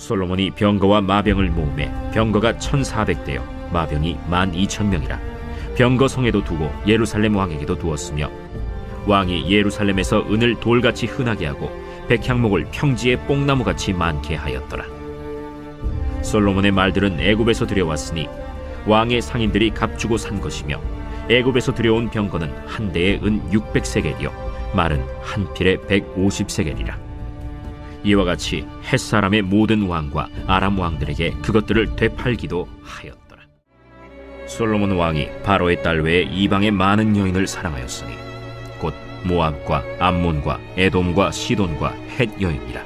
솔로몬이 병거와 마병을 모으매 병거가 1,400대여 마병이 12,000명이라 병거 성에도 두고 예루살렘 왕에게도 두었으며 왕이 예루살렘에서 은을 돌같이 흔하게 하고 백향목을 평지에 뽕나무같이 많게 하였더라. 솔로몬의 말들은 애굽에서 들여왔으니 왕의 상인들이 값주고 산 것이며 애굽에서 들여온 병거는 한 대에 은 600세겔이요 말은 한 필에 150세겔이라. 이와 같이 헷사람의 모든 왕과 아람 왕들에게 그것들을 되팔기도 하였더라. 솔로몬 왕이 바로의 딸 외에 이방의 많은 여인을 사랑하였으니 곧 모압과 암몬과 에돔과 시돈과 헷 여인이라.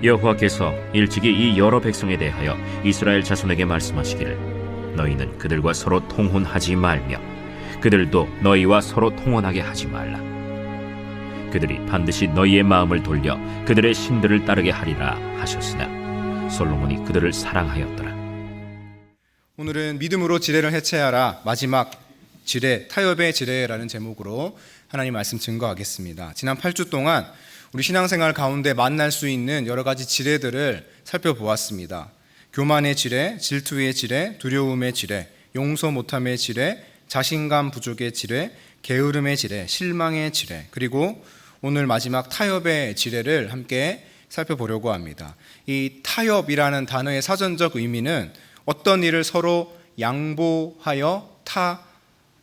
여호와께서 일찍이 이 여러 백성에 대하여 이스라엘 자손에게 말씀하시기를 너희는 그들과 서로 통혼하지 말며 그들도 너희와 서로 통혼하게 하지 말라. 그들이 반드시 너희의 마음을 돌려 그들의 신들을 따르게 하리라 하셨으나 솔로몬이 그들을 사랑하였더라. 오늘은 믿음으로 지뢰를 해체하라 마지막 지뢰, 타협의 지뢰라는 제목으로 하나님 말씀 증거하겠습니다. 지난 8주 동안 우리 신앙생활 가운데 만날 수 있는 여러 가지 지뢰들을 살펴보았습니다. 교만의 지뢰, 질투의 지뢰, 두려움의 지뢰, 용서 못함의 지뢰, 자신감 부족의 지뢰, 게으름의 지뢰, 실망의 지뢰, 그리고 오늘 마지막 타협의 지뢰를 함께 살펴보려고 합니다. 이 타협이라는 단어의 사전적 의미는 어떤 일을 서로 양보하여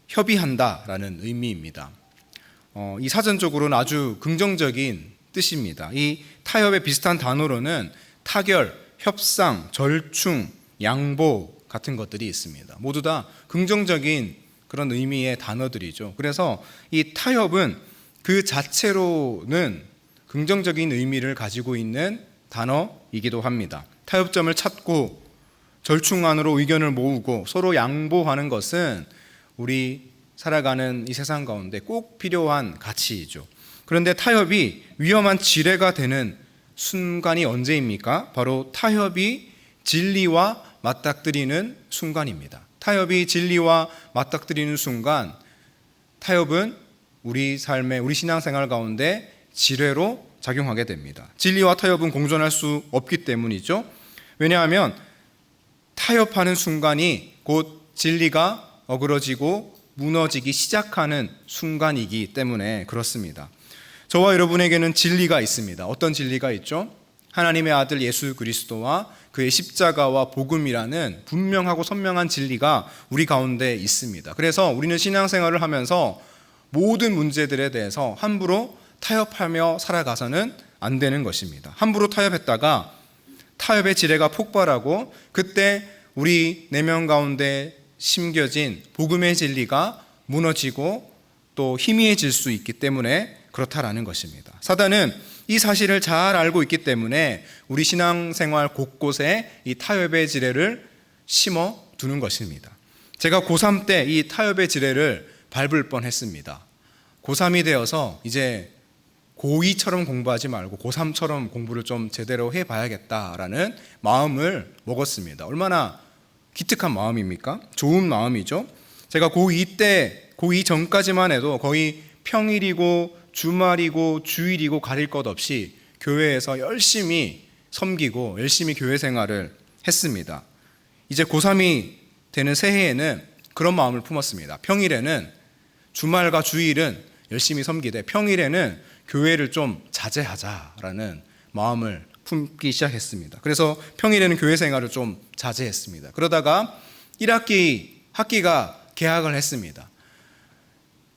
협의한다라는 의미입니다. 이 사전적으로는 아주 긍정적인 뜻입니다. 이 타협에 비슷한 단어로는 타결, 협상, 절충, 양보 같은 것들이 있습니다. 모두 다 긍정적인 그런 의미의 단어들이죠. 그래서 이 타협은 그 자체로는 긍정적인 의미를 가지고 있는 단어이기도 합니다. 타협점을 찾고 절충 안으로 의견을 모으고 서로 양보하는 것은 우리 살아가는 이 세상 가운데 꼭 필요한 가치이죠. 그런데 타협이 위험한 지뢰가 되는 순간이 언제입니까? 바로 타협이 진리와 맞닥뜨리는 순간입니다. 타협이 진리와 맞닥뜨리는 순간, 타협은 우리 삶의, 우리 신앙생활 가운데 지뢰로 작용하게 됩니다. 진리와 타협은 공존할 수 없기 때문이죠. 왜냐하면 타협하는 순간이 곧 진리가 어그러지고 무너지기 시작하는 순간이기 때문에 그렇습니다. 저와 여러분에게는 진리가 있습니다. 어떤 진리가 있죠? 하나님의 아들 예수 그리스도와 그의 십자가와 복음이라는 분명하고 선명한 진리가 우리 가운데 있습니다. 그래서 우리는 신앙생활을 하면서 모든 문제들에 대해서 함부로 타협하며 살아가서는 안 되는 것입니다. 함부로 타협했다가 타협의 지뢰가 폭발하고 그때 우리 내면 가운데 심겨진 복음의 진리가 무너지고 또 희미해질 수 있기 때문에 그렇다라는 것입니다. 사단은 이 사실을 잘 알고 있기 때문에 우리 신앙생활 곳곳에 이 타협의 지뢰를 심어 두는 것입니다. 제가 고3 때 이 타협의 지뢰를 밟을 뻔했습니다. 고3이 되어서 이제 고2처럼 공부하지 말고 고3처럼 공부를 좀 제대로 해봐야겠다라는 마음을 먹었습니다. 얼마나 기특한 마음입니까? 좋은 마음이죠. 제가 고2 때, 고2 전까지만 해도 거의 평일이고 주말이고 주일이고 가릴 것 없이 교회에서 열심히 섬기고 열심히 교회 생활을 했습니다. 이제 고3이 되는 새해에는 그런 마음을 품었습니다. 평일에는, 주말과 주일은 열심히 섬기되 평일에는 교회를 좀 자제하자라는 마음을 품기 시작했습니다. 그래서 평일에는 교회 생활을 좀 자제했습니다. 그러다가 1학기 학기가 개학을 했습니다.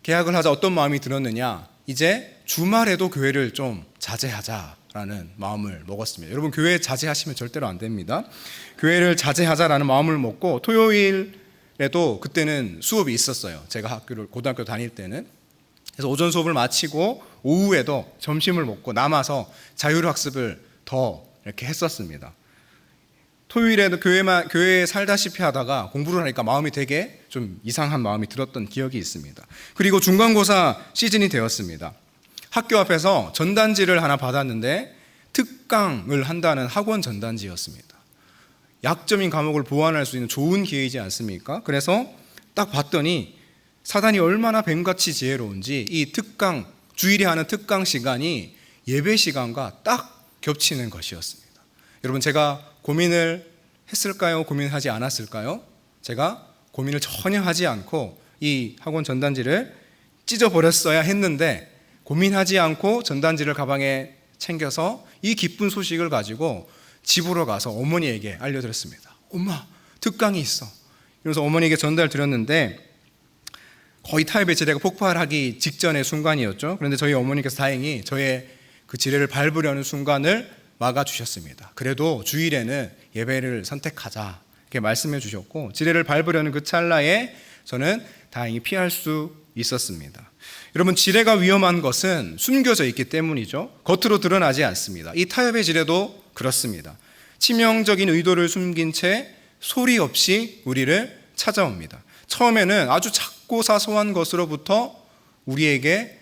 개학을 하자 어떤 마음이 들었느냐? 이제 주말에도 교회를 좀 자제하자라는 마음을 먹었습니다. 여러분, 교회 자제하시면 절대로 안 됩니다. 교회를 자제하자라는 마음을 먹고 토요일에도 그때는 수업이 있었어요. 제가 고등학교 다닐 때는. 그래서 오전 수업을 마치고 오후에도 점심을 먹고 남아서 자율학습을 더 이렇게 했었습니다. 토요일에도 교회에 살다시피 하다가 공부를 하니까 마음이 되게 좀 이상한 마음이 들었던 기억이 있습니다. 그리고 중간고사 시즌이 되었습니다. 학교 앞에서 전단지를 하나 받았는데 특강을 한다는 학원 전단지였습니다. 약점인 과목을 보완할 수 있는 좋은 기회이지 않습니까? 그래서 딱 봤더니 사단이 얼마나 뱀같이 지혜로운지 이 특강, 주일에 하는 특강 시간이 예배 시간과 딱 겹치는 것이었습니다. 여러분, 제가 고민을 했을까요? 고민하지 않았을까요? 제가 고민을 전혀 하지 않고 이 학원 전단지를 찢어버렸어야 했는데, 고민하지 않고 전단지를 가방에 챙겨서 이 기쁜 소식을 가지고 집으로 가서 어머니에게 알려드렸습니다. 엄마, 특강이 있어. 그래서 어머니에게 전달드렸는데 거의 타협의 지뢰가 폭발하기 직전의 순간이었죠. 그런데 저희 어머니께서 다행히 저의 그 지뢰를 밟으려는 순간을 막아주셨습니다. 그래도 주일에는 예배를 선택하자 이렇게 말씀해 주셨고, 지뢰를 밟으려는 그 찰나에 저는 다행히 피할 수 있었습니다. 여러분, 지뢰가 위험한 것은 숨겨져 있기 때문이죠. 겉으로 드러나지 않습니다. 이 타협의 지뢰도 그렇습니다. 치명적인 의도를 숨긴 채 소리 없이 우리를 찾아옵니다. 처음에는 아주 작고 사소한 것으로부터 우리에게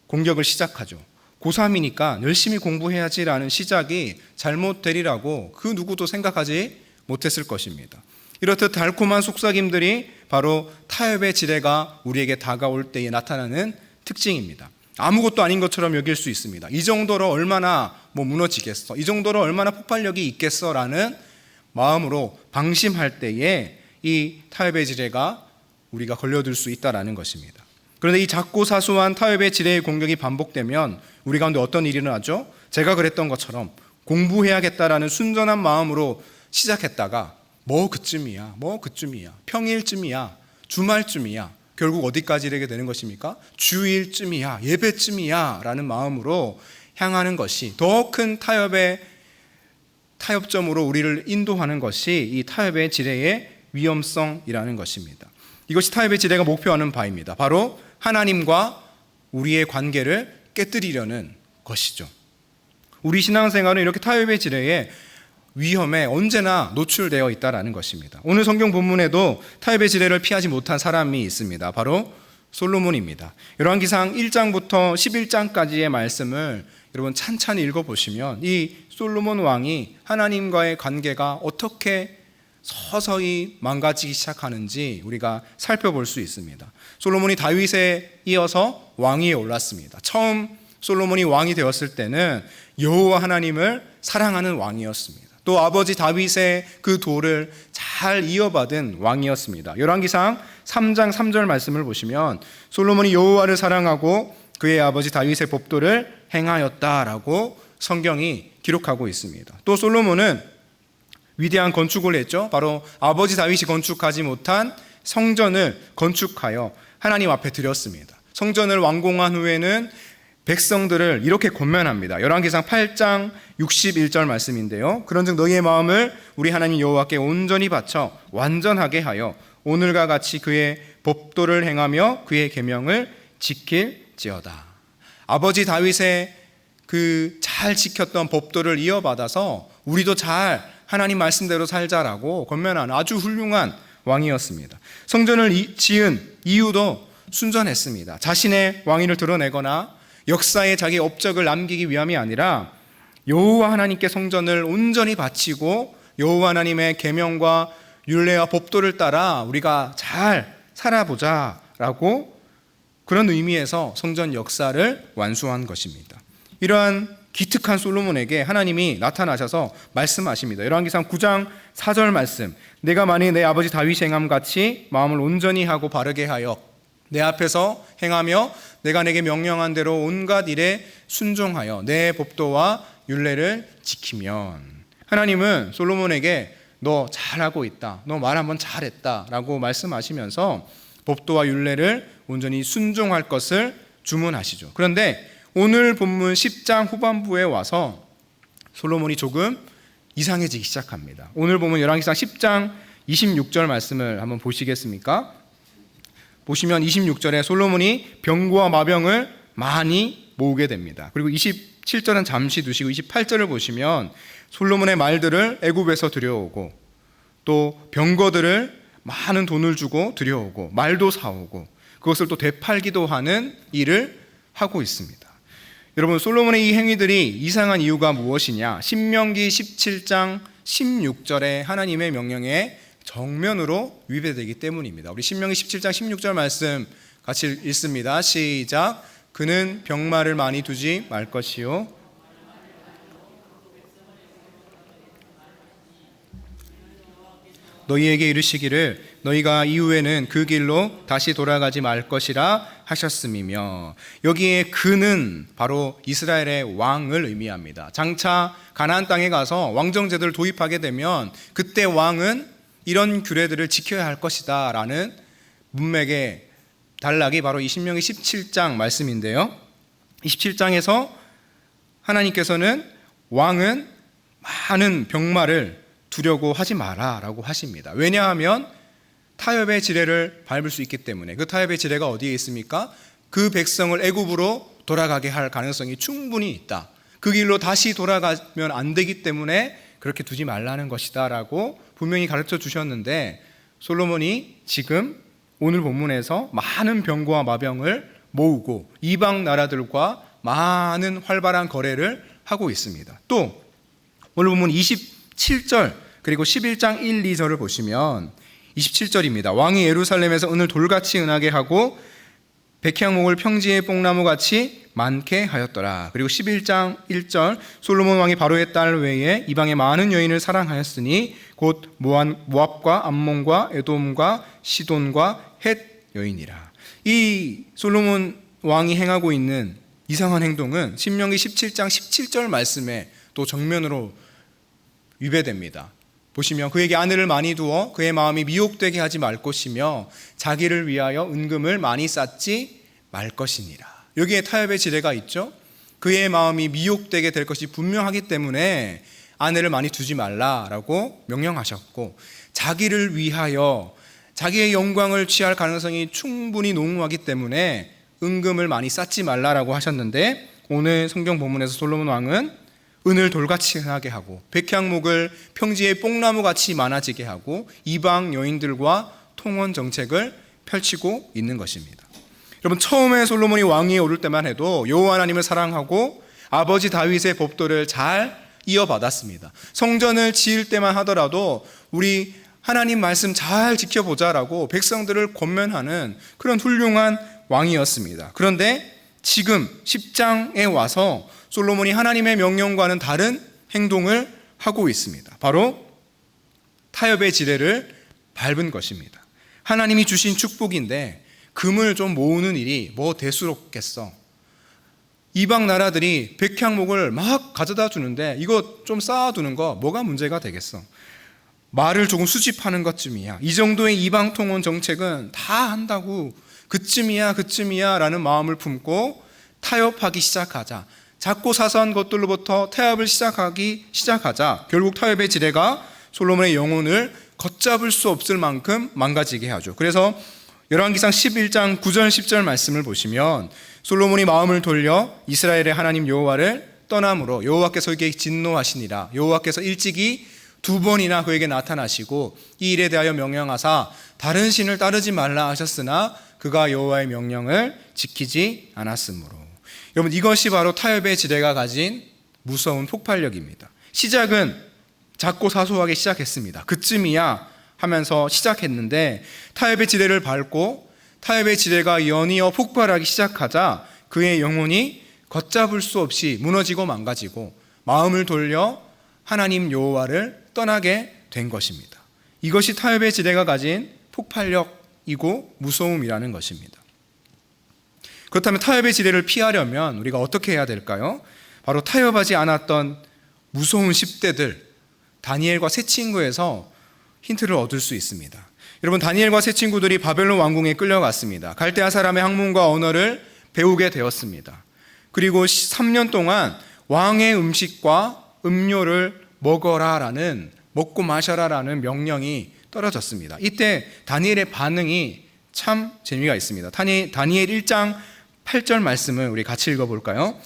공격을 시작하죠. 고3이니까 열심히 공부해야지라는 시작이 잘못되리라고 그 누구도 생각하지 못했을 것입니다. 이렇듯 달콤한 속삭임들이 바로 타협의 지뢰가 우리에게 다가올 때에 나타나는 특징입니다. 아무것도 아닌 것처럼 여길 수 있습니다. 이 정도로 얼마나 무너지겠어, 이 정도로 얼마나 폭발력이 있겠어 라는 마음으로 방심할 때에 이 타협의 지뢰가 우리가 걸려들 수 있다는 것입니다. 그런데 이 작고 사소한 타협의 지뢰의 공격이 반복되면 우리 가운데 어떤 일이 일어나죠? 제가 그랬던 것처럼 공부해야겠다라는 순전한 마음으로 시작했다가 그쯤이야, 평일쯤이야, 주말쯤이야, 결국 어디까지 이르게 되는 것입니까? 주일쯤이야, 예배쯤이야 라는 마음으로 향하는 것이 더 큰 타협점으로 우리를 인도하는 것이 이 타협의 지뢰의 위험성이라는 것입니다. 이것이 타협의 지뢰가 목표하는 바입니다. 바로 하나님과 우리의 관계를 깨뜨리려는 것이죠. 우리 신앙생활은 이렇게 타협의 지뢰에 위험에 언제나 노출되어 있다는 것입니다. 오늘 성경 본문에도 타협의 지뢰를 피하지 못한 사람이 있습니다. 바로 솔로몬입니다. 열왕기상 1장부터 11장까지의 말씀을 여러분 찬찬히 읽어보시면 이 솔로몬 왕이 하나님과의 관계가 어떻게 서서히 망가지기 시작하는지 우리가 살펴볼 수 있습니다. 솔로몬이 다윗에 이어서 왕위에 올랐습니다. 처음 솔로몬이 왕이 되었을 때는 여호와 하나님을 사랑하는 왕이었습니다. 또 아버지 다윗의 그 도를 잘 이어받은 왕이었습니다. 열왕기상 3장 3절 말씀을 보시면 솔로몬이 여호와를 사랑하고 그의 아버지 다윗의 법도를 행하였다라고 성경이 기록하고 있습니다. 또 솔로몬은 위대한 건축을 했죠. 바로 아버지 다윗이 건축하지 못한 성전을 건축하여 하나님 앞에 드렸습니다. 성전을 완공한 후에는 백성들을 이렇게 권면합니다. 열왕기상 8장 61절 말씀인데요. 그런즉 너희의 마음을 우리 하나님 여호와께 온전히 바쳐 완전하게 하여 오늘과 같이 그의 법도를 행하며 그의 계명을 지킬지어다. 아버지 다윗의 그 잘 지켰던 법도를 이어받아서 우리도 잘 하나님 말씀대로 살자라고 권면하는 아주 훌륭한 왕이었습니다. 성전을 지은 이유도 순전했습니다. 자신의 왕위를 드러내거나 역사에 자기 업적을 남기기 위함이 아니라 여호와 하나님께 성전을 온전히 바치고 여호와 하나님의 계명과 율례와 법도를 따라 우리가 잘 살아보자라고 그런 의미에서 성전 역사를 완수한 것입니다. 이러한 기특한 솔로몬에게 하나님이 나타나셔서 말씀하십니다. 열왕기상 9장 4절 말씀, 내가 만일 내 아버지 다윗이 행함같이 마음을 온전히 하고 바르게 하여 내 앞에서 행하며 내가 내게 명령한 대로 온갖 일에 순종하여 내 법도와 율례를 지키면, 하나님은 솔로몬에게 너 잘하고 있다, 너 말 한번 잘했다 라고 말씀하시면서 법도와 율례를 온전히 순종할 것을 주문하시죠. 그런데 오늘 본문 10장 후반부에 와서 솔로몬이 조금 이상해지기 시작합니다. 오늘 보면 열왕기상 10장 26절 말씀을 한번 보시겠습니까? 보시면 26절에 솔로몬이 병거와 마병을 많이 모으게 됩니다. 그리고 27절은 잠시 두시고 28절을 보시면 솔로몬의 말들을 애굽에서 들여오고 또 병거들을 많은 돈을 주고 들여오고 말도 사오고 그것을 또 되팔기도 하는 일을 하고 있습니다. 여러분, 솔로몬의 이 행위들이 이상한 이유가 무엇이냐? 신명기 17장 16절에 하나님의 명령에 정면으로 위배되기 때문입니다. 우리 신명기 17장 16절 말씀 같이 읽습니다. 시작. 그는 병마를 많이 두지 말 것이요 너희에게 이르시기를 너희가 이후에는 그 길로 다시 돌아가지 말 것이라 하셨음이며, 여기에 그는 바로 이스라엘의 왕을 의미합니다. 장차 가나안 땅에 가서 왕정제도를 도입하게 되면 그때 왕은 이런 규례들을 지켜야 할 것이다 라는 문맥의 단락이 바로 이 신명기 17장 말씀인데요, 27장에서 하나님께서는 왕은 많은 병마를 두려고 하지 마라 라고 하십니다. 왜냐하면 타협의 지뢰를 밟을 수 있기 때문에. 그 타협의 지뢰가 어디에 있습니까? 그 백성을 애굽으로 돌아가게 할 가능성이 충분히 있다. 그 길로 다시 돌아가면 안 되기 때문에 그렇게 두지 말라는 것이다 라고 분명히 가르쳐 주셨는데, 솔로몬이 지금 오늘 본문에서 많은 병거와 마병을 모으고 이방 나라들과 많은 활발한 거래를 하고 있습니다. 또 오늘 본문 27절 그리고 11장 1, 2절을 보시면 27절입니다. 왕이 예루살렘에서 은을 돌같이 은하게 하고 백향목을 평지의 뽕나무같이 많게 하였더라. 그리고 11장 1절 솔로몬 왕이 바로의 딸 외에 이방의 많은 여인을 사랑하였으니 곧 모압과 암몬과 에돔과 시돈과 헷 여인이라. 이 솔로몬 왕이 행하고 있는 이상한 행동은 신명기 17장 17절 말씀에 또 정면으로 위배됩니다. 보시면 그에게 아내를 많이 두어 그의 마음이 미혹되게 하지 말 것이며 자기를 위하여 은금을 많이 쌓지 말 것이니라. 여기에 타협의 지뢰가 있죠. 그의 마음이 미혹되게 될 것이 분명하기 때문에 아내를 많이 두지 말라라고 명령하셨고, 자기를 위하여 자기의 영광을 취할 가능성이 충분히 농후하기 때문에 은금을 많이 쌓지 말라라고 하셨는데, 오늘 성경 본문에서 솔로몬 왕은 은을 돌같이 흔하게 하고 백향목을 평지의 뽕나무같이 많아지게 하고 이방 여인들과 통혼 정책을 펼치고 있는 것입니다. 여러분, 처음에 솔로몬이 왕위에 오를 때만 해도 여호와 하나님을 사랑하고 아버지 다윗의 법도를 잘 이어받았습니다. 성전을 지을 때만 하더라도 우리 하나님 말씀 잘 지켜보자라고 백성들을 권면하는 그런 훌륭한 왕이었습니다. 그런데 지금 10장에 와서 솔로몬이 하나님의 명령과는 다른 행동을 하고 있습니다. 바로 타협의 지뢰를 밟은 것입니다. 하나님이 주신 축복인데 금을 좀 모으는 일이 뭐 대수롭겠어. 이방 나라들이 백향목을 막 가져다 주는데 이거 좀 쌓아두는 거 뭐가 문제가 되겠어. 말을 조금 수집하는 것쯤이야. 이 정도의 이방 통혼 정책은 다 한다고 그쯤이야 라는 마음을 품고 타협하기 시작하자. 작고 사소한 것들로부터 타협을 시작하자 결국 타협의 지뢰가 솔로몬의 영혼을 걷잡을 수 없을 만큼 망가지게 하죠. 그래서 열왕기상 11장 9절 10절 말씀을 보시면 솔로몬이 마음을 돌려 이스라엘의 하나님 여호와를 떠남으로 여호와께서 그에게 진노하시니라. 여호와께서 일찍이 2번이나 그에게 나타나시고 이 일에 대하여 명령하사 다른 신을 따르지 말라 하셨으나 그가 여호와의 명령을 지키지 않았으므로. 여러분, 이것이 바로 타협의 지뢰가 가진 무서운 폭발력입니다. 시작은 작고 사소하게 시작했습니다. 그쯤이야 하면서 시작했는데 타협의 지뢰를 밟고 타협의 지뢰가 연이어 폭발하기 시작하자 그의 영혼이 걷잡을 수 없이 무너지고 망가지고 마음을 돌려 하나님 여호와를 떠나게 된 것입니다. 이것이 타협의 지뢰가 가진 폭발력이고 무서움이라는 것입니다. 그렇다면 타협의 지뢰를 피하려면 우리가 어떻게 해야 될까요? 바로 타협하지 않았던 무서운 10대들 다니엘과 세 친구에서 힌트를 얻을 수 있습니다. 여러분, 다니엘과 세 친구들이 바벨론 왕궁에 끌려갔습니다. 갈대아 사람의 학문과 언어를 배우게 되었습니다. 그리고 3년 동안 왕의 음식과 음료를 먹고 마셔라라는 명령이 떨어졌습니다. 이때 다니엘의 반응이 참 재미가 있습니다. 다니엘 1장 8절 말씀을 우리 같이 읽어볼까요?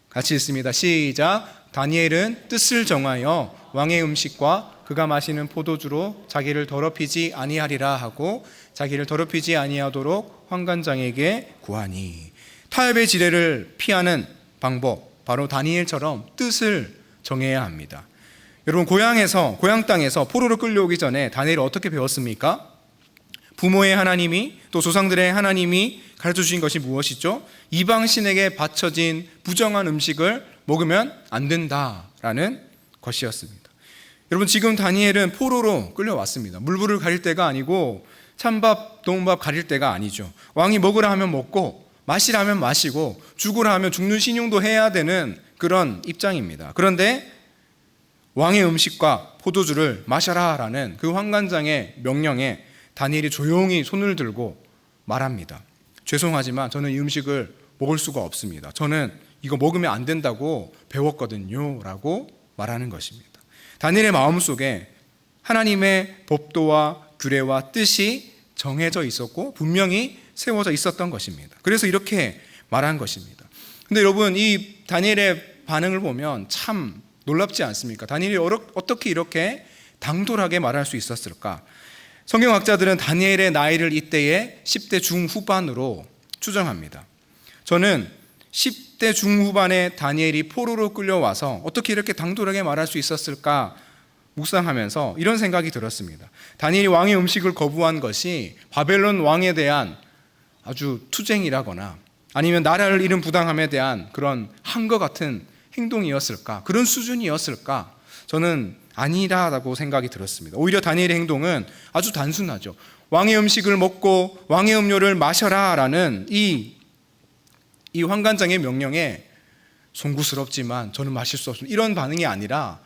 같이 읽습니다. 시작. 다니엘은 뜻을 정하여 왕의 음식과 그가 마시는 포도주로 자기를 더럽히지 아니하리라 하고 자기를 더럽히지 아니하도록 황관장에게 구하니. 타협의 지뢰를 피하는 방법, 바로 다니엘처럼 뜻을 정해야 합니다. 여러분, 고향 땅에서 포로로 끌려오기 전에 다니엘이 어떻게 배웠습니까? 부모의 하나님이 또 조상들의 하나님이 가르쳐 주신 것이 무엇이죠? 이방 신에게 바쳐진 부정한 음식을 먹으면 안 된다라는 것이었습니다. 여러분, 지금 다니엘은 포로로 끌려왔습니다. 물불을 가릴 때가 아니고 찬밥, 동밥 가릴 때가 아니죠. 왕이 먹으라 하면 먹고 마시라 하면 마시고 죽으라 하면 죽는 신용도 해야 되는 그런 입장입니다. 그런데 왕의 음식과 포도주를 마셔라 라는 그 환관장의 명령에 다니엘이 조용히 손을 들고 말합니다. 죄송하지만 저는 이 음식을 먹을 수가 없습니다. 저는 이거 먹으면 안 된다고 배웠거든요 라고 말하는 것입니다. 다니엘의 마음속에 하나님의 법도와 규례와 뜻이 정해져 있었고 분명히 세워져 있었던 것입니다. 그래서 이렇게 말한 것입니다. 근데 여러분, 이 다니엘의 반응을 보면 참 놀랍지 않습니까? 다니엘이 어떻게 이렇게 당돌하게 말할 수 있었을까? 성경학자들은 다니엘의 나이를 이때에 10대 중후반으로 추정합니다. 저는 10대 중후반에 다니엘이 포로로 끌려와서 어떻게 이렇게 당돌하게 말할 수 있었을까 묵상하면서 이런 생각이 들었습니다. 다니엘이 왕의 음식을 거부한 것이 바벨론 왕에 대한 아주 투쟁이라거나 아니면 나라를 잃은 부당함에 대한 그런 한것 같은 행동이었을까? 그런 수준이었을까? 저는 아니라고 생각이 들었습니다. 오히려 다니엘의 행동은 아주 단순하죠. 왕의 음식을 먹고 왕의 음료를 마셔라 라는 이 환관장의 명령에 송구스럽지만 저는 마실 수 없습니다, 이런 반응이 아니라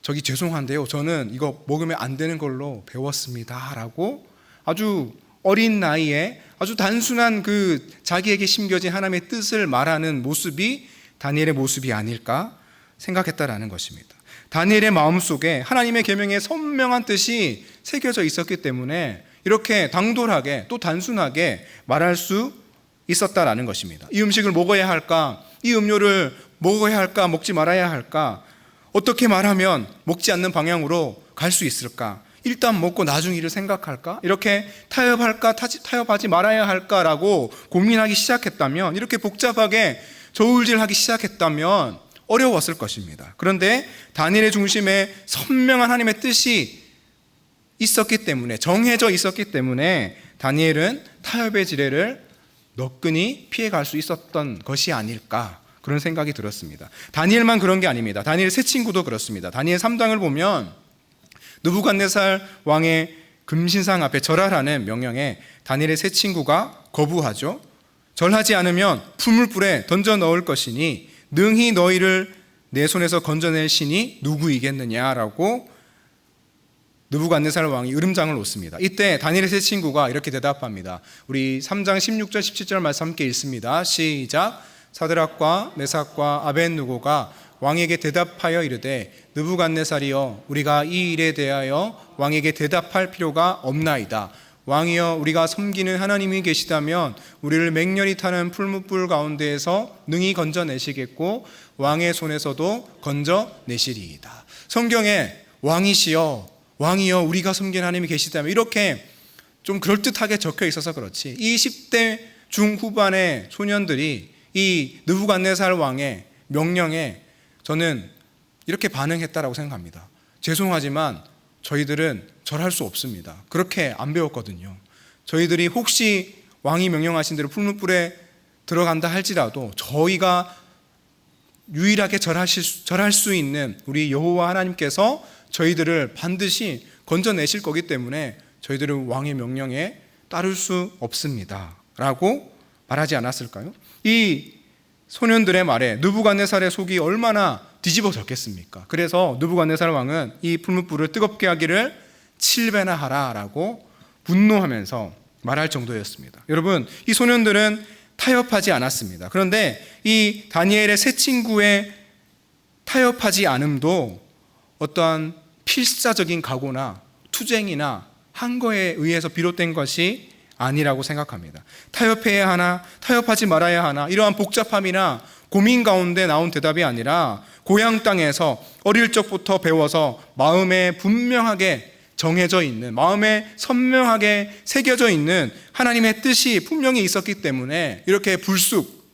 저기 죄송한데요, 저는 이거 먹으면 안 되는 걸로 배웠습니다 라고 아주 어린 나이에 아주 단순한 그 자기에게 심겨진 하나님의 뜻을 말하는 모습이 다니엘의 모습이 아닐까 생각했다라는 것입니다. 다니엘의 마음속에 하나님의 계명의 선명한 뜻이 새겨져 있었기 때문에 이렇게 당돌하게 또 단순하게 말할 수 있었다라는 것입니다. 이 음식을 먹어야 할까? 이 음료를 먹어야 할까? 먹지 말아야 할까? 어떻게 말하면 먹지 않는 방향으로 갈 수 있을까? 일단 먹고 나중 일을 생각할까? 이렇게 타협할까? 타협하지 말아야 할까라고 고민하기 시작했다면, 이렇게 복잡하게 저울질하기 시작했다면 어려웠을 것입니다. 그런데 다니엘의 중심에 선명한 하나님의 뜻이 있었기 때문에, 정해져 있었기 때문에 다니엘은 타협의 지뢰를 너끈히 피해갈 수 있었던 것이 아닐까, 그런 생각이 들었습니다. 다니엘만 그런 게 아닙니다. 다니엘 세 친구도 그렇습니다. 다니엘 3장을 보면 느부갓네살 왕의 금신상 앞에 절하라는 명령에 다니엘의 세 친구가 거부하죠. 절하지 않으면 풀물불에 던져 넣을 것이니 능히 너희를 내 손에서 건져낼 신이 누구이겠느냐라고 느부갓네살 왕이 으름장을 놓습니다. 이때 다니엘의 세 친구가 이렇게 대답합니다. 우리 3장 16절 17절 말씀 함께 읽습니다. 시작. 사드락과 메삭과 아벳느고가 왕에게 대답하여 이르되 느부갓네살이여, 우리가 이 일에 대하여 왕에게 대답할 필요가 없나이다. 왕이여, 우리가 섬기는 하나님이 계시다면 우리를 맹렬히 타는 풀무불 가운데에서 능히 건져내시겠고 왕의 손에서도 건져내시리이다. 성경에 왕이시여, 왕이여, 우리가 섬기는 하나님이 계시다면, 이렇게 좀 그럴듯하게 적혀 있어서 그렇지, 이 10대 중후반의 소년들이 이 느부갓네살 왕의 명령에 저는 이렇게 반응했다라고 생각합니다. 죄송하지만 저희들은 절할 수 없습니다. 그렇게 안 배웠거든요. 저희들이 혹시 왕이 명령하신 대로 풀무불에 들어간다 할지라도 저희가 유일하게 절할 수 있는 우리 여호와 하나님께서 저희들을 반드시 건져내실 거기 때문에 저희들은 왕의 명령에 따를 수 없습니다 라고 말하지 않았을까요? 이 소년들의 말에 느부갓네살의 속이 얼마나 뒤집어졌겠습니까? 그래서 느부갓네살 왕은 이 풀무불을 뜨겁게 하기를 7배나 하라라고 분노하면서 말할 정도였습니다. 여러분, 이 소년들은 타협하지 않았습니다. 그런데 이 다니엘의 세 친구의 타협하지 않음도 어떠한 필사적인 각오나 투쟁이나 한거에 의해서 비롯된 것이 아니라고 생각합니다. 타협해야 하나, 타협하지 말아야 하나, 이러한 복잡함이나 고민 가운데 나온 대답이 아니라 고향 땅에서 어릴 적부터 배워서 마음에 분명하게 정해져 있는, 마음에 선명하게 새겨져 있는 하나님의 뜻이 분명히 있었기 때문에 이렇게 불쑥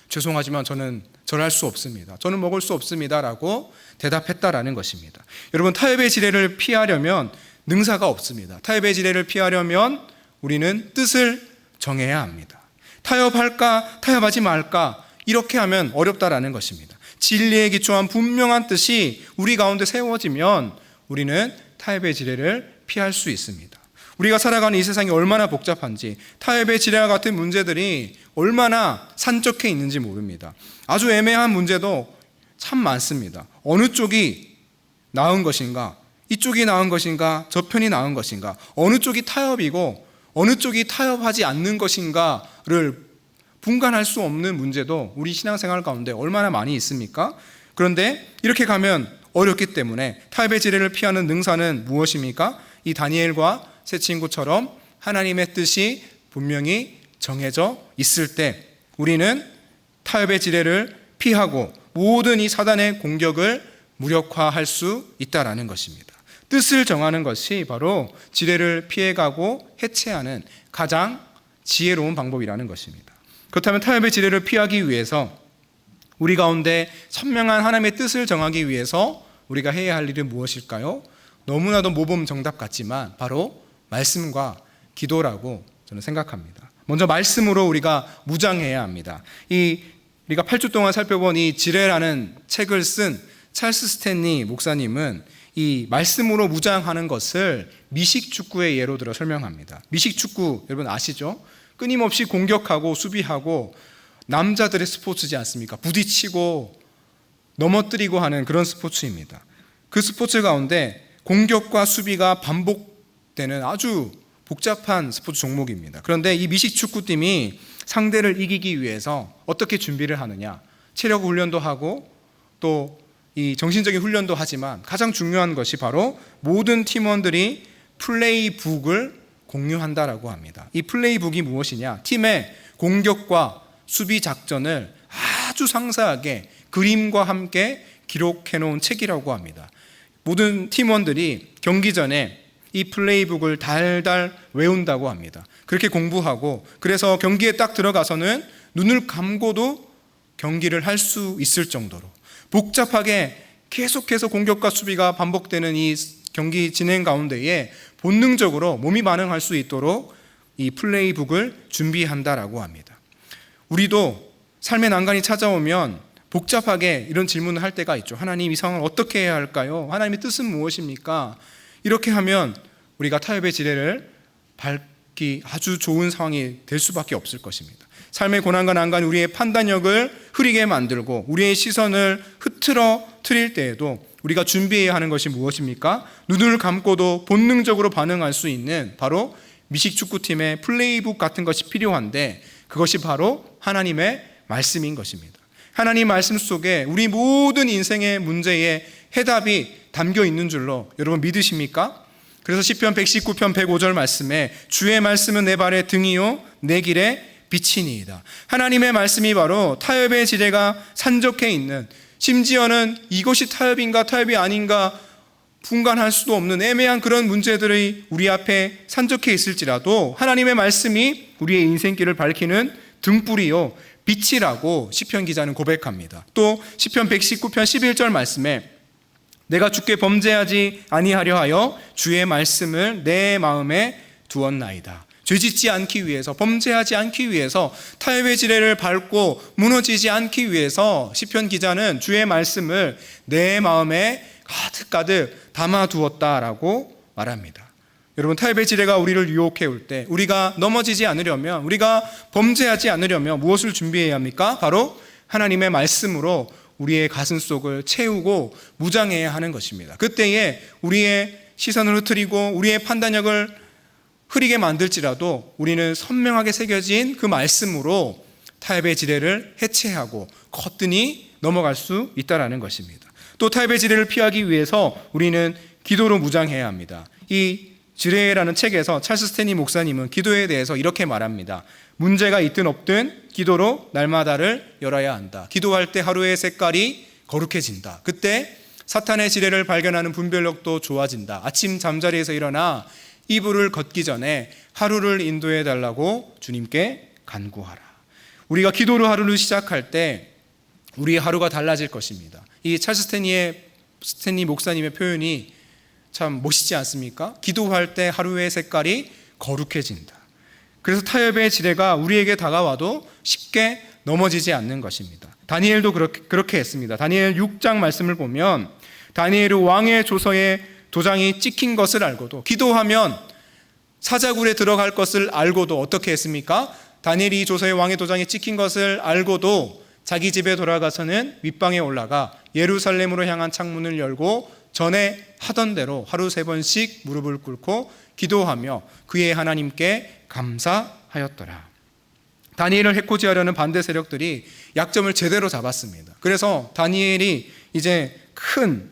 죄송하지만 저는 절할 수 없습니다, 저는 먹을 수 없습니다 라고 대답했다라는 것입니다. 여러분, 타협의 지뢰를 피하려면 능사가 없습니다. 타협의 지뢰를 피하려면 우리는 뜻을 정해야 합니다. 타협할까, 타협하지 말까, 이렇게 하면 어렵다라는 것입니다. 진리에 기초한 분명한 뜻이 우리 가운데 세워지면 우리는 타협의 지뢰를 피할 수 있습니다. 우리가 살아가는 이 세상이 얼마나 복잡한지, 타협의 지뢰와 같은 문제들이 얼마나 산적해 있는지 모릅니다. 아주 애매한 문제도 참 많습니다. 어느 쪽이 나은 것인가, 이쪽이 나은 것인가, 저 편이 나은 것인가, 어느 쪽이 타협이고 어느 쪽이 타협하지 않는 것인가를 분간할 수 없는 문제도 우리 신앙생활 가운데 얼마나 많이 있습니까? 그런데 이렇게 가면 어렵기 때문에 타협의 지뢰를 피하는 능사는 무엇입니까? 이 다니엘과 세 친구처럼 하나님의 뜻이 분명히 정해져 있을 때 우리는 타협의 지뢰를 피하고 모든 이 사단의 공격을 무력화할 수 있다라는 것입니다. 뜻을 정하는 것이 바로 지뢰를 피해가고 해체하는 가장 지혜로운 방법이라는 것입니다. 그렇다면 타협의 지뢰를 피하기 위해서 우리 가운데 선명한 하나님의 뜻을 정하기 위해서 우리가 해야 할 일은 무엇일까요? 너무나도 모범 정답 같지만 바로 말씀과 기도라고 저는 생각합니다. 먼저 말씀으로 우리가 무장해야 합니다. 우리가 8주 동안 살펴본 이 지뢰라는 책을 쓴 찰스 스탠리 목사님은 이 말씀으로 무장하는 것을 미식축구의 예로 들어 설명합니다. 미식축구 여러분 아시죠? 끊임없이 공격하고 수비하고 남자들의 스포츠지 않습니까? 부딪히고 넘어뜨리고 하는 그런 스포츠입니다. 그 스포츠 가운데 공격과 수비가 반복되는 아주 복잡한 스포츠 종목입니다. 그런데 이 미식축구팀이 상대를 이기기 위해서 어떻게 준비를 하느냐? 체력 훈련도 하고 또 이 정신적인 훈련도 하지만 가장 중요한 것이 바로 모든 팀원들이 플레이북을 공유한다라고 합니다. 이 플레이북이 무엇이냐? 팀의 공격과 수비 작전을 아주 상세하게 그림과 함께 기록해 놓은 책이라고 합니다. 모든 팀원들이 경기 전에 이 플레이북을 달달 외운다고 합니다. 그렇게 공부하고 그래서 경기에 딱 들어가서는 눈을 감고도 경기를 할 수 있을 정도로 복잡하게 계속해서 공격과 수비가 반복되는 이 경기 진행 가운데에 본능적으로 몸이 반응할 수 있도록 이 플레이북을 준비한다라고 합니다. 우리도 삶의 난관이 찾아오면 복잡하게 이런 질문을 할 때가 있죠. 하나님, 이 상황을 어떻게 해야 할까요? 하나님의 뜻은 무엇입니까? 이렇게 하면 우리가 타협의 지뢰를 밟기 아주 좋은 상황이 될 수밖에 없을 것입니다. 삶의 고난과 난관이 우리의 판단력을 흐리게 만들고 우리의 시선을 흐트러뜨릴 때에도 우리가 준비해야 하는 것이 무엇입니까? 눈을 감고도 본능적으로 반응할 수 있는 바로 미식축구팀의 플레이북 같은 것이 필요한데 그것이 바로 하나님의 말씀인 것입니다. 하나님 말씀 속에 우리 모든 인생의 문제에 해답이 담겨 있는 줄로 여러분 믿으십니까? 그래서 시편 119편 105절 말씀에 주의 말씀은 내 발의 등이요 내 길에 빛이니이다. 하나님의 말씀이 바로 타협의 지뢰가 산적해 있는, 심지어는 이것이 타협인가 타협이 아닌가 분간할 수도 없는 애매한 그런 문제들이 우리 앞에 산적해 있을지라도 하나님의 말씀이 우리의 인생길을 밝히는 등불이요 빛이라고 시편 기자는 고백합니다. 또 시편 119편 11절 말씀에 내가 주께 범죄하지 아니하려 하여 주의 말씀을 내 마음에 두었나이다. 죄짓지 않기 위해서, 범죄하지 않기 위해서, 타협의 지뢰를 밟고 무너지지 않기 위해서 시편 기자는 주의 말씀을 내 마음에 가득가득 담아두었다라고 말합니다. 여러분, 타협의 지뢰가 우리를 유혹해 올 때 우리가 넘어지지 않으려면, 우리가 범죄하지 않으려면 무엇을 준비해야 합니까? 바로 하나님의 말씀으로 우리의 가슴속을 채우고 무장해야 하는 것입니다. 그때에 우리의 시선을 흐트리고 우리의 판단력을 흐리게 만들지라도 우리는 선명하게 새겨진 그 말씀으로 타협의 지뢰를 해체하고 거뜬히 넘어갈 수 있다는 것입니다. 또 타협의 지뢰를 피하기 위해서 우리는 기도로 무장해야 합니다. 이 지뢰라는 책에서 찰스 스탠리 목사님은 기도에 대해서 이렇게 말합니다. 문제가 있든 없든 기도로 날마다를 열어야 한다. 기도할 때 하루의 색깔이 거룩해진다. 그때 사탄의 지뢰를 발견하는 분별력도 좋아진다. 아침 잠자리에서 일어나 이불을 걷기 전에 하루를 인도해 달라고 주님께 간구하라. 우리가 기도로 하루를 시작할 때 우리의 하루가 달라질 것입니다. 이 찰스 스탠리 목사님의 표현이 참 멋있지 않습니까? 기도할 때 하루의 색깔이 거룩해진다. 그래서 타협의 지뢰가 우리에게 다가와도 쉽게 넘어지지 않는 것입니다. 다니엘도 그렇게 했습니다. 다니엘 6장 말씀을 보면 다니엘이 왕의 조서에 도장이 찍힌 것을 알고도, 기도하면 사자굴에 들어갈 것을 알고도 어떻게 했습니까? 다니엘이 조서에 왕의 도장이 찍힌 것을 알고도 자기 집에 돌아가서는 윗방에 올라가 예루살렘으로 향한 창문을 열고 전에 하던 대로 하루 3번씩 무릎을 꿇고 기도하며 그의 하나님께 감사하였더라. 다니엘을 해코지하려는 반대 세력들이 약점을 제대로 잡았습니다. 그래서 다니엘이 이제 큰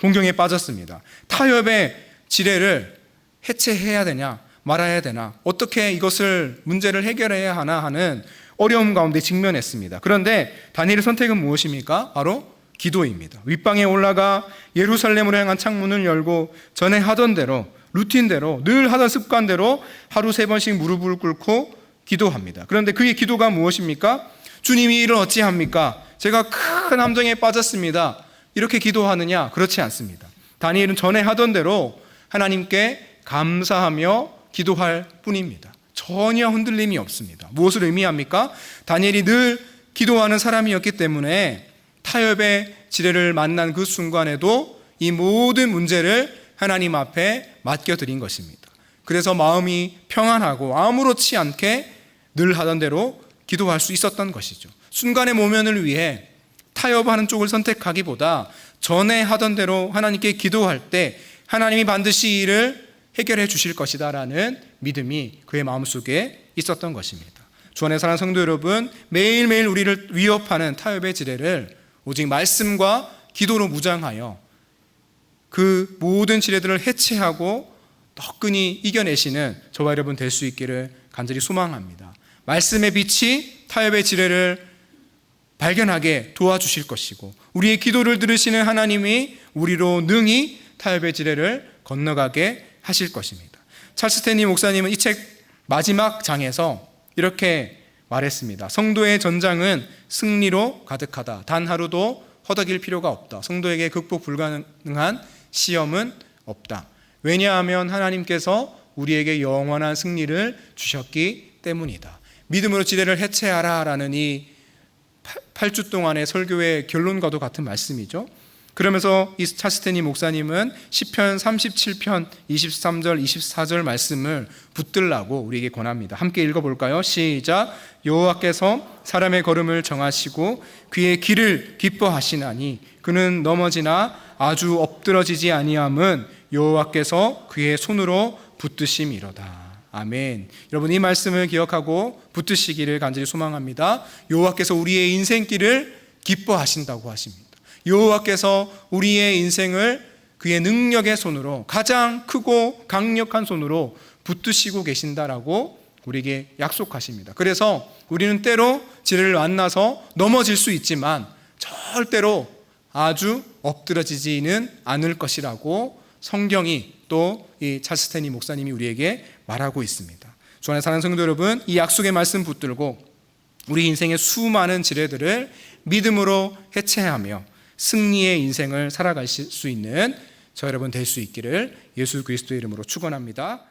공경에 빠졌습니다. 타협의 지뢰를 해체해야 되냐 말아야 되나, 어떻게 이것을 문제를 해결해야 하나 하는 어려움 가운데 직면했습니다. 그런데 다니엘의 선택은 무엇입니까? 바로 기도입니다. 윗방에 올라가 예루살렘으로 향한 창문을 열고 전에 하던 대로, 루틴대로, 늘 하던 습관대로 하루 3번씩 무릎을 꿇고 기도합니다. 그런데 그의 기도가 무엇입니까? 주님이 이를 어찌합니까? 제가 큰 함정에 빠졌습니다. 이렇게 기도하느냐? 그렇지 않습니다. 다니엘은 전에 하던 대로 하나님께 감사하며 기도할 뿐입니다. 전혀 흔들림이 없습니다. 무엇을 의미합니까? 다니엘이 늘 기도하는 사람이었기 때문에 타협의 지뢰를 만난 그 순간에도 이 모든 문제를 하나님 앞에 맡겨드린 것입니다. 그래서 마음이 평안하고 아무렇지 않게 늘 하던 대로 기도할 수 있었던 것이죠. 순간의 모면을 위해 타협하는 쪽을 선택하기보다 전에 하던 대로 하나님께 기도할 때 하나님이 반드시 이를 해결해 주실 것이다 라는 믿음이 그의 마음속에 있었던 것입니다. 주 안에 사랑하는 성도 여러분, 매일매일 우리를 위협하는 타협의 지뢰를 오직 말씀과 기도로 무장하여 그 모든 지뢰들을 해체하고 떡끈히 이겨내시는 저와 여러분 될 수 있기를 간절히 소망합니다. 말씀의 빛이 타협의 지뢰를 발견하게 도와주실 것이고, 우리의 기도를 들으시는 하나님이 우리로 능히 타협의 지뢰를 건너가게 하실 것입니다. 찰스 스탠리 목사님은 이 책 마지막 장에서 이렇게 말했습니다. 성도의 전장은 승리로 가득하다. 단 하루도 허덕일 필요가 없다. 성도에게 극복 불가능한 시험은 없다. 왜냐하면 하나님께서 우리에게 영원한 승리를 주셨기 때문이다. 믿음으로 지뢰를 해체하라 라는 이 8주 동안의 설교의 결론과도 같은 말씀이죠. 그러면서 이 찰스 스탠리 목사님은 시편 37편 23절 24절 말씀을 붙들라고 우리에게 권합니다. 함께 읽어볼까요? 시작. 여호와께서 사람의 걸음을 정하시고 그의 길을 기뻐하시나니 그는 넘어지나 아주 엎드러지지 아니함은 여호와께서 그의 손으로 붙드심이로다. 아멘. 여러분, 이 말씀을 기억하고 붙드시기를 간절히 소망합니다. 여호와께서 우리의 인생길을 기뻐하신다고 하십니다. 여호와께서 우리의 인생을 그의 능력의 손으로, 가장 크고 강력한 손으로 붙드시고 계신다라고 우리에게 약속하십니다. 그래서 우리는 때로 지뢰를 만나서 넘어질 수 있지만 절대로 아주 엎드러지지는 않을 것이라고 성경이 또 이 찰스 스탠리 목사님이 우리에게 말하고 있습니다. 주 안에 사는 성도 여러분, 이 약속의 말씀 붙들고 우리 인생의 수많은 지뢰들을 믿음으로 해체하며 승리의 인생을 살아가실 수 있는 저 여러분 될 수 있기를 예수 그리스도의 이름으로 축원합니다.